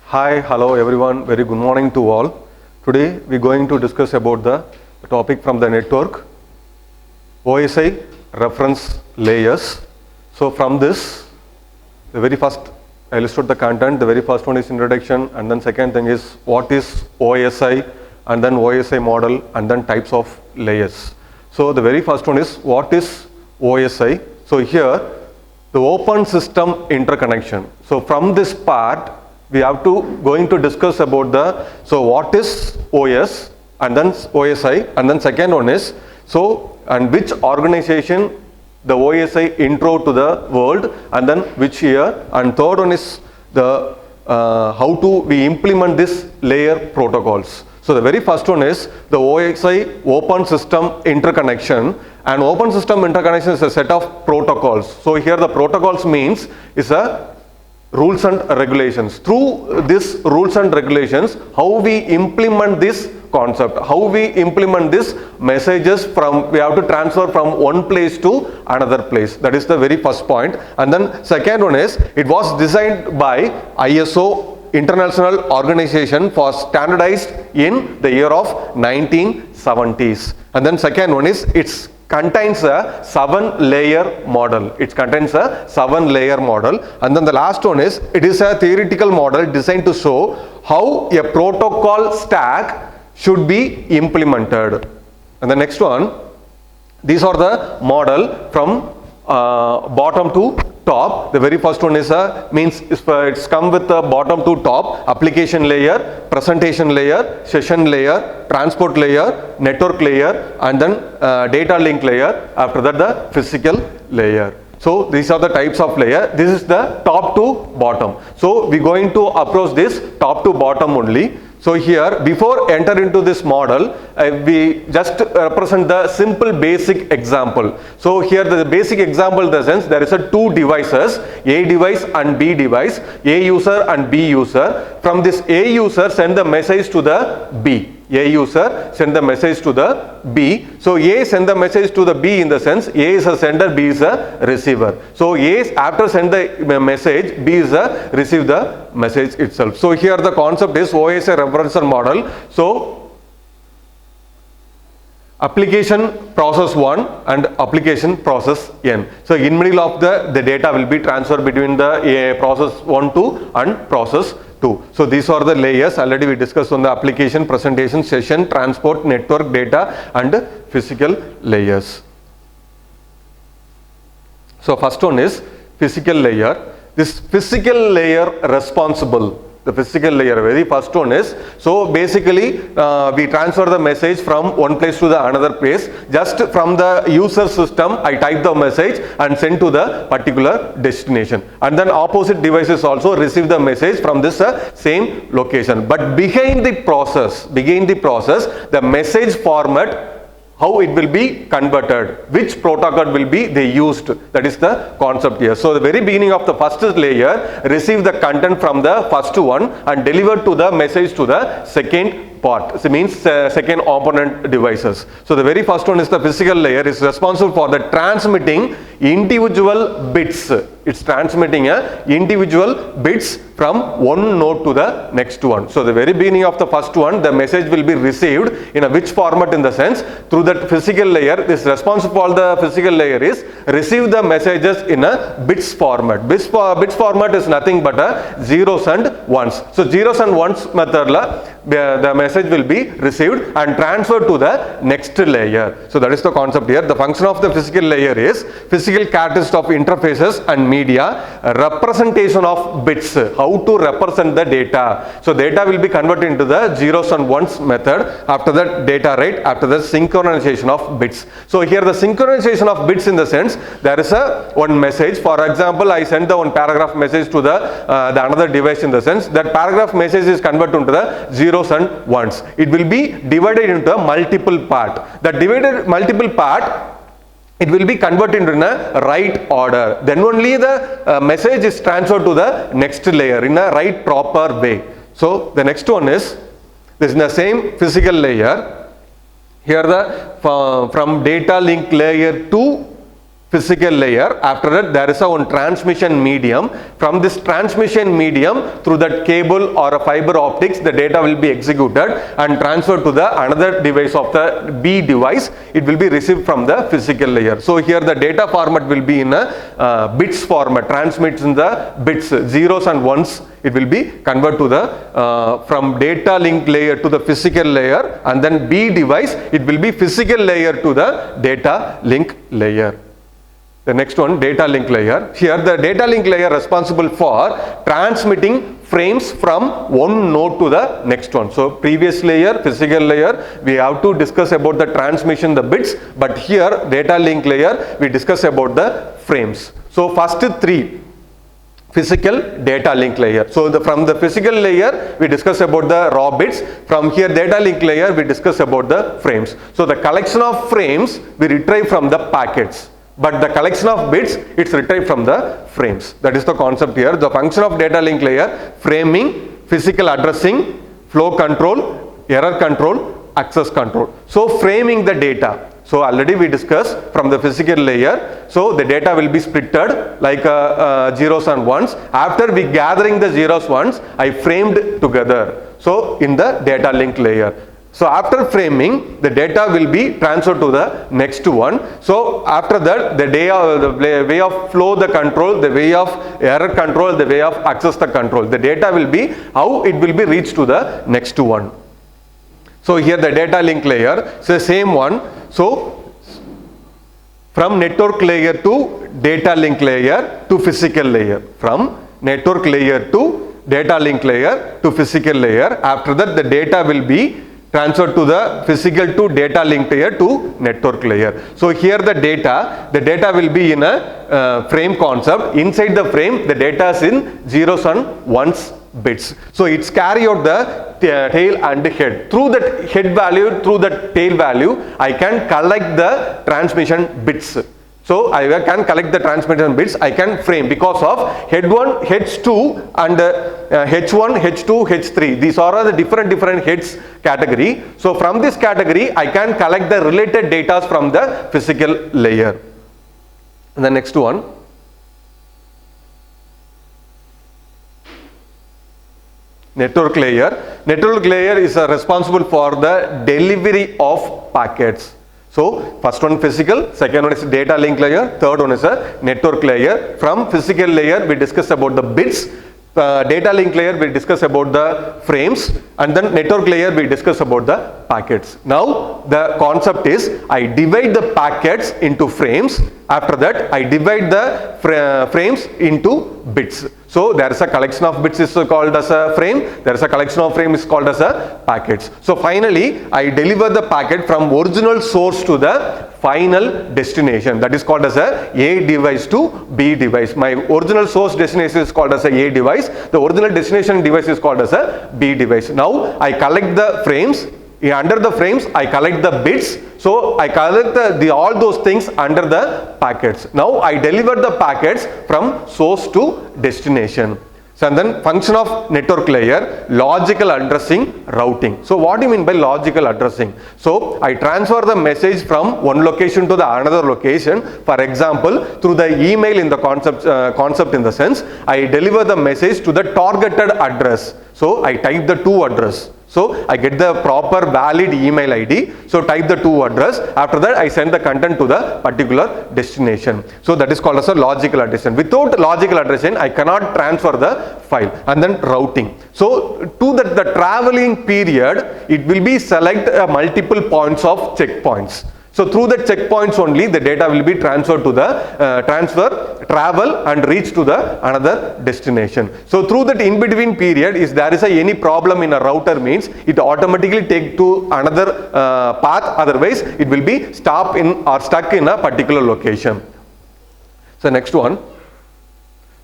Hi, hello everyone, very good morning to all. Today we are going to discuss about the topic from the network, OSI reference layers. So from this, the very first, I listed the content, the very first one is introduction, and then second thing is what is OSI, and then OSI model, and then types of layers. So the very first one is what is OSI. So here, the open system interconnection. So from this part, we have to going to discuss about the, so what is OS and then OSI, and then second one is, so and which organization the OSI intro to the world, and then which year, and third one is the how to we implement this layer protocols. So the very first one is the OSI open system interconnection, and open system interconnection is a set of protocols. So here the protocols means is a rules and regulations. Through this rules and regulations, how we implement this concept, how we implement this messages from, we have to transfer from one place to another place. That is the very first point. And then second one is, it was designed by ISO, International Organization for Standardized, in the year of 1970s. And then second one is, it's contains a 7-layer model. It contains a 7-layer model. And then the last one is, it is a theoretical model designed to show how a protocol stack should be implemented. And the next one, these are the model from bottom to top. The very first one is means it's come with the bottom to top: application layer, presentation layer, session layer, transport layer, network layer, and then data link layer. After that, the physical layer. So these are the types of layer. This is the top to bottom. So we're going to approach this top to bottom only. So here, before enter into this model, we just represent the simple basic example. So here the basic example in the sense, there is a two devices, A device and B device, A user and B user. From this A user send the message to the B. A user send the message to the B. So A send the message to the B in the sense, A is a sender, B is a receiver. So A after send the message, B is a receive the message itself. So here the concept is OSI reference model. So application process 1 and application process N. So in middle of the data will be transferred between the process 1 to and process 2. So these are the layers. Already we discussed on the application, presentation, session, transport, network, data, and physical layers. So first one is physical layer. This physical layer responsible. The physical layer, very first one is, so basically we transfer the message from one place to the another place. Just from the user system, I type the message and send to the particular destination. And then opposite devices also receive the message from this same location. But behind the process, the message format, how it will be converted, which protocol will be they used, that is the concept here. So the very beginning of the first layer, receive the content from the first one and deliver to the message to the second part. So it means second opponent devices. So the very first one is the physical layer, is responsible for the transmitting individual bits. It's transmitting individual bits from one node to the next one. So the very beginning of the first one, the message will be received in a which format, in the sense through that physical layer. This responsible for the physical layer is receive the messages in a bits format. Bits format is nothing but zeros and ones. So zeros and ones method the message will be received and transferred to the next layer. So that is the concept here. The function of the physical layer is physical characteristics of interfaces and media, representation of bits, how to represent the data. So data will be converted into the zeros and ones method. After that, data rate, after that, synchronization of bits. So here the synchronization of bits, in the sense, there is a one message. For example, I send the one paragraph message to the another device, in the sense that paragraph message is converted into the zeros and ones. It will be divided into a multiple part. The divided multiple part, it will be converted in a right order. Then only the message is transferred to the next layer in a right proper way. So the next one is, this is the same physical layer. Here the from data link layer to physical layer. After that, there is a one transmission medium. From this transmission medium, through that cable or a fiber optics, the data will be executed and transferred to the another device of the B device. It will be received from the physical layer. So here the data format will be in a bits format, transmits in the bits, zeros and ones. It will be converted to the from data link layer to the physical layer, and then B device, it will be physical layer to the data link layer. The next one, data link layer. Here the data link layer responsible for transmitting frames from one node to the next one. So previous layer, physical layer, we have to discuss about the transmission, the bits, but here data link layer, we discuss about the frames. So first three, physical data link layer. So from the physical layer, we discuss about the raw bits. From here data link layer, we discuss about the frames. So the collection of frames we retrieve from the packets, but the collection of bits, it's retrieved from the frames. That is the concept here. The function of data link layer: framing, physical addressing, flow control, error control, access control. So framing the data. So already we discussed from the physical layer. So the data will be splitted like zeros and ones. After we gathering the zeros ones, I framed together. So in the data link layer. So after framing, the data will be transferred to the next one. So after that, the way of flow the control, the way of error control, the way of access the control. The data will be how it will be reached to the next one. So here the data link layer, so same one. So from network layer to data link layer to physical layer. From network layer to data link layer to physical layer. After that, the data will be transferred to the physical to data link layer to network layer. So here the data will be in a frame concept. Inside the frame, the data is in zeros and ones bits. So it's carry out the tail and head. Through that head value, through that tail value, I can collect the transmission bits. So I can collect the transmission bits, I can frame because of head 1, heads 2 and H1, H2, H3. These are the different heads category. So from this category, I can collect the related data from the physical layer. And the next one. Network layer. Network layer is responsible for the delivery of packets. So first one physical, second one is data link layer, third one is a network layer. From physical layer, we discuss about the bits. Data link layer, we discuss about the frames, and then network layer, we discuss about the packets. Now the concept is I divide the packets into frames. After that, I divide the frames into bits. So there is a collection of bits is called as a frame. There is a collection of frame is called as a packets. So finally, I deliver the packet from original source to the final destination. That is called as A device to B device. My original source destination is called as A device. The original destination device is called as a B device. Now I collect the frames. Under the frames, I collect the bits. So I collect all those things under the packets. Now I deliver the packets from source to destination. So and then function of network layer, logical addressing, routing. So what do you mean by logical addressing? So I transfer the message from one location to the another location. For example, through the email in the concept in the sense, I deliver the message to the targeted address. So I type the to address. So I get the proper valid email ID. So type the to address. After that, I send the content to the particular destination. So that is called as a logical addressing. Without logical addressing, I cannot transfer the file. And then routing. So to the traveling period, it will be select multiple points of checkpoints. So through the checkpoints only, the data will be transferred to the travel and reach to the another destination. So through that in between period, if there is any problem in a router means it automatically take to another path. Otherwise, it will be stuck in a particular location. So next one.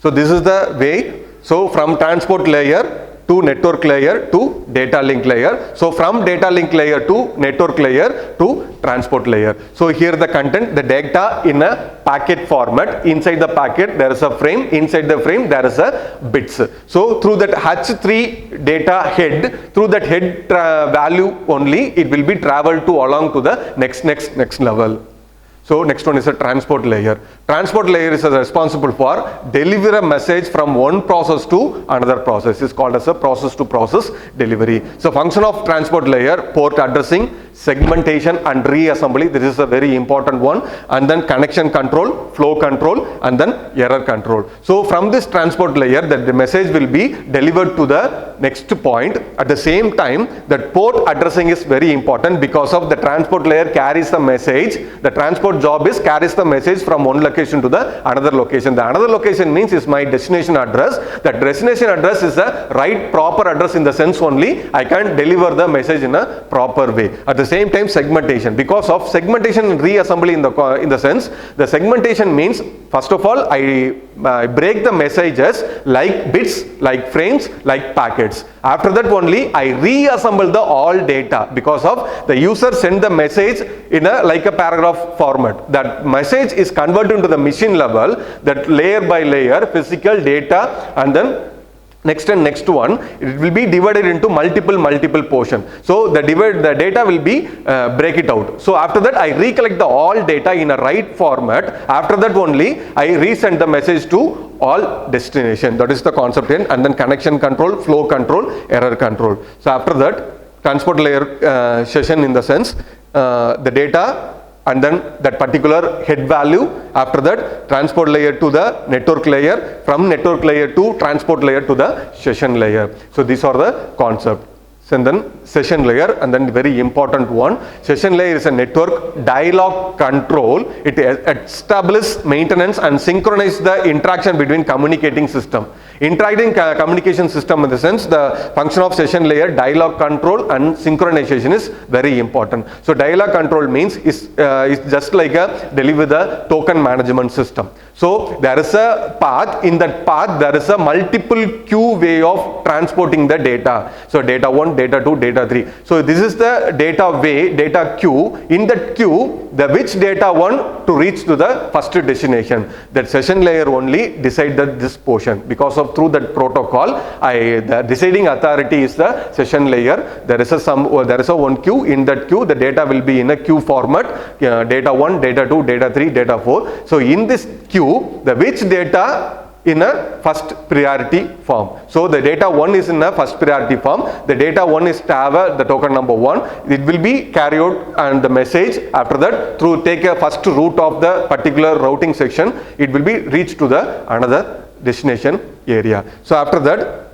So this is the way. So from transport layer to network layer to data link layer. So from data link layer to network layer to transport layer. So here the content, the data in a packet format. Inside the packet there is a frame. Inside the frame there is a bits. So through that H3 data head, through that head value only, it will be traveled to along to the next level. So next one is a transport layer. Transport layer is responsible for deliver a message from one process to another process. It's called as a process to process delivery. So function of transport layer: port addressing, segmentation and reassembly. This is a very important one. And then connection control, flow control, and then error control. So from this transport layer, that the message will be delivered to the next point. At the same time, that port addressing is very important, because of the transport layer carries the message. The transport job is carries the message from one location to the another location. The another location means is my destination address. That destination address is the right proper address, in the sense only I can deliver the message in a proper way. At the same time, segmentation, because of segmentation and reassembly in the sense, the segmentation means, first of all, I break the messages like bits, like frames, like packets. After that only I reassemble the all data, because of the user send the message in a like a paragraph format. That message is converted into the machine level, that layer by layer, physical data, and then next one, it will be divided into multiple portion. So the data will be break it out. So after that I recollect the all data in a right format. After that only I resend the message to all destination. That is the concept in. And then connection control, flow control, error control. So after that, transport layer session, in the sense the data and then that particular head value. After that, transport layer to the network layer, from network layer to transport layer to the session layer. So these are the concept. And then session layer, and then very important one, session layer is a network dialog control. It establishes maintenance and synchronize the interaction between communicating system. Interacting communication system, in the sense, the function of session layer, dialog control and synchronization is very important. So dialog control means is just like a deliver the token management system. So there is a path. In that path there is a multiple queue way of transporting the data. So data 1, data 2, data 3. So this is the data way, data queue. In that queue, the which data 1 to reach to the first destination. That session layer only decide that this portion, because of through that protocol, the deciding authority is the session layer. There is a one queue. In that queue, the data will be in a queue format. Data 1, data 2, data 3, data 4. So in this queue, the which data in a first priority form. So the data 1 is in a first priority form. The data 1 is to have the token number 1. It will be carried out, and the message after that through take a first route of the particular routing section, it will be reached to the another destination area. So after that,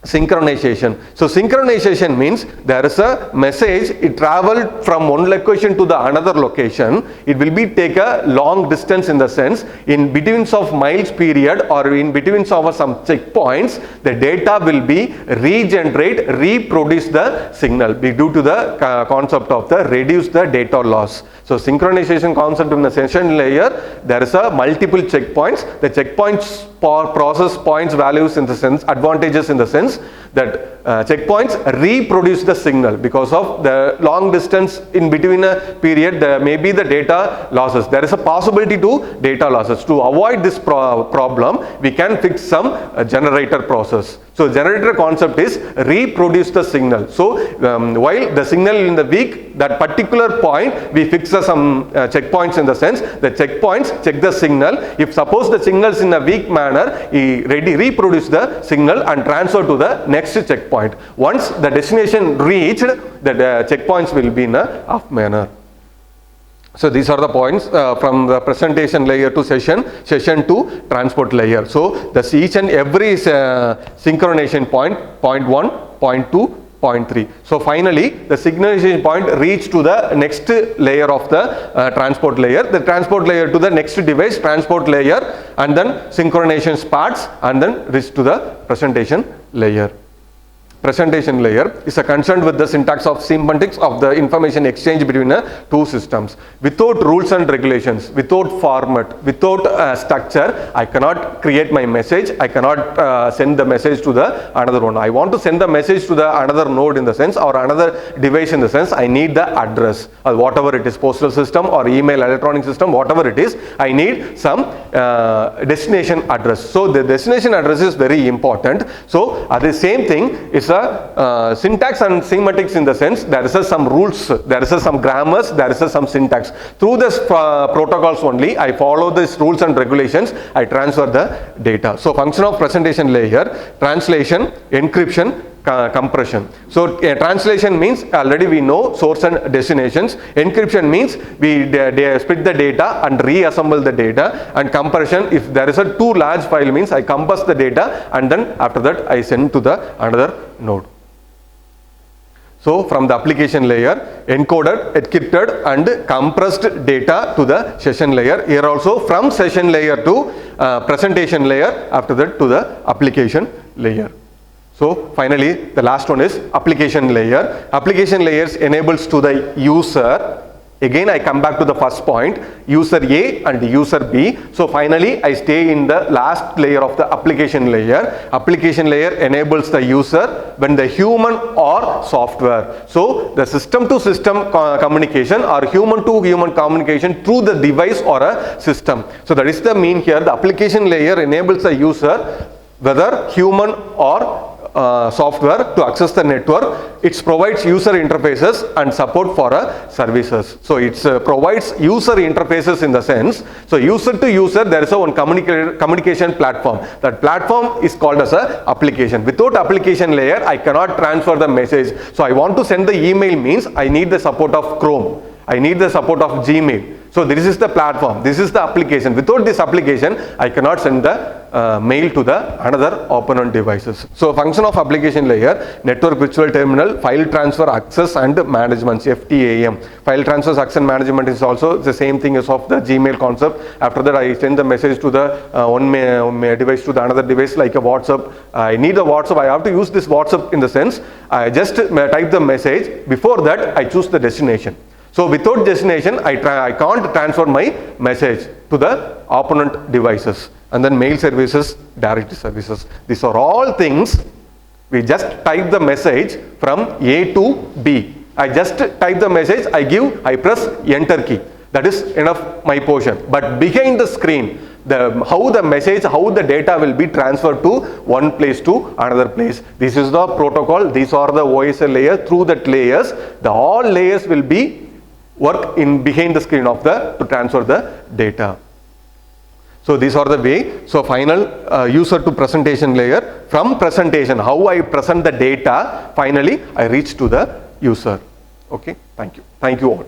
synchronization. So synchronization means there is a message, it traveled from one location to the another location. It will be take a long distance, in the sense, in between of miles period or in between of some checkpoints, the data will be reproduce the signal due to the concept of the reduce the data loss. So synchronization concept in the session layer, there is a multiple checkpoints. The checkpoints process points values, in the sense, advantages, in the sense that checkpoints reproduce the signal, because of the long distance in between a period, there may be the data losses. There is a possibility to data losses. To avoid this problem, we can fix some generator process. So generator concept is reproduce the signal. So while the signal in the weak, that particular point, we fix some checkpoints, in the sense the checkpoints check the signal. If suppose the signal is in a weak manner, reproduce the signal and transfer to the next checkpoint. Once the destination reached, the checkpoints will be in a off manner. So these are the points from the presentation layer to session to transport layer. So the each and every synchronization point 1, point 2, point 3. So finally the synchronization point reach to the next layer of the transport layer. The transport layer to the next device, transport layer, and then synchronization parts, and then reach to the presentation layer. Presentation layer is concerned with the syntax of semantics of the information exchange between two systems. Without rules and regulations, without format, without structure, I cannot create my message. I cannot send the message to the another one. I want to send the message to the another node, in the sense, or another device, in the sense, I need the address, or whatever it is, postal system or email electronic system, whatever it is, I need some destination address. So the destination address is very important. So the same thing is a syntax and semantics in the sense there is some rules, there is some grammars, there is some syntax. Through this protocols only, I follow these rules and regulations, I transfer the data. So function of presentation layer, translation, encryption, compression. So translation means already we know source and destinations. Encryption means we split the data and reassemble the data. And compression, if there is a too large file, means I compress the data and then after that I send to the another node. So from the application layer, encoded, encrypted and compressed data to the session layer. Here also from session layer to presentation layer, after that to the application layer. So finally, the last one is application layer. Application layers enables to the user. Again, I come back to the first point, user A and user B. So finally, I stay in the last layer of the application layer. Application layer enables the user when the human or software. So the system to system communication or human to human communication through the device or a system. So that is the mean here. The application layer enables the user, whether human or software, to access the network. It provides user interfaces and support for services. So it provides user interfaces in the sense, so user to user there is a one communication platform. That platform is called as a application. Without application layer, I cannot transfer the message. So I want to send the email means I need the support of Chrome. I need the support of Gmail. So this is the platform, this is the application. Without this application, I cannot send the mail to the another opponent devices. So function of application layer, network virtual terminal, file transfer access and management, FTAM. File transfer access and management is also the same thing as of the Gmail concept. After that, I send the message to the one device to the another device like a WhatsApp. I need a WhatsApp, I have to use this WhatsApp in the sense, I just type the message. Before that, I choose the destination. So without destination, I can't transfer my message to the opponent devices. And then mail services, directory services. These are all things, we just type the message from A to B. I just type the message, I press enter key. That is enough my portion. But behind the screen, how the message, how the data will be transferred to one place to another place. This is the protocol, these are the OSI layer. Through that layers, all layers will be work in behind the screen of to transfer the data. So these are the way. So final user to presentation layer. From presentation, how I present the data, finally I reach to the user. Okay, thank you. Thank you all.